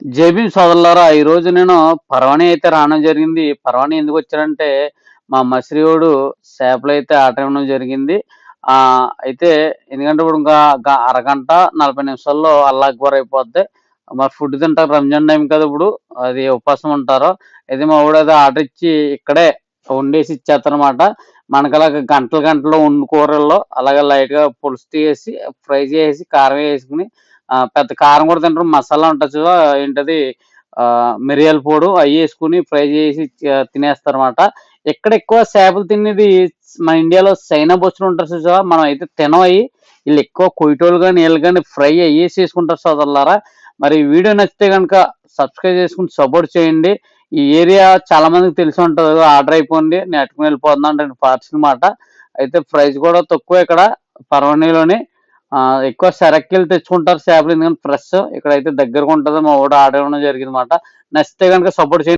JB సోదరులారా, ఈరోజు నేను పర్వాణి అయితే రావడం జరిగింది. పర్వాణి ఎందుకు వచ్చానంటే, మా మసిరియోడు చేపలైతే ఆర్డర్ ఇవ్వడం జరిగింది. అయితే ఎందుకంటే ఇప్పుడు ఇంకా అరగంట, 40 నిమిషాల్లో అల్లా అక్బర్ అయిపోద్ది. మరి ఫుడ్ తింటారు, రంజాన్ టైం కదా ఇప్పుడు. అది ఉపవాసం ఉంటారు. అయితే మా వోడు ఆర్డర్ ఇచ్చి ఇక్కడే వండేసి ఇచ్చేస్తారనమాట. మనకలాగా గంటలు గంటలు వండు కూరల్లో అలాగే లైట్‌గా పులుసు తీసేసి, ఫ్రై చేసేసి, కారం వేసుకొని పెద్ద కారం కూడా తినరు. మసాలా ఉంటది చూడు ఏంటది మిరియాల పొడి అయ్యేసుకొని ఫ్రై చేసి తినేస్తారన్నమాట. ఇక్కడ ఎక్కువ చేపలు తినేది మన ఇండియాలో చైనా బొచ్చులు ఉంటారు చూసావా? మనం అయితే తినం అయి. ఈళ్ళు ఎక్కువ కొయ్యటోళ్ళు గాని, ఈళ్ళు గాని ఫ్రై అయ్యేసి చేసుకుంటారు సోదరులారా. మరి ఈ వీడియో నచ్చితే గనుక సబ్స్క్రైబ్ చేసుకొని సపోర్ట్ చేయండి. ఈ ఏరియా చాలా మందికి తెలిసి ఉంటది. ఆర్డర్ అయిపోయింది. నేను ఎట్టుకొని వెళ్ళిపోతున్నాను 2 పార్ట్స్ మాట. అయితే ప్రైస్ కూడా తక్కువ ఇక్కడ పర్వాణిలోని. ఎక్కువ సరక్కెళ్ళి తెచ్చుకుంటారు చేపలు ఎందుకంటే ఫ్రెష్. ఇక్కడైతే దగ్గరగా ఉంటది. మా వోడు ఆర్డర్ ఇవ్వడం జరిగిందన్నమాట. నచ్చితే గనుక సపోర్ట్ చేయండి.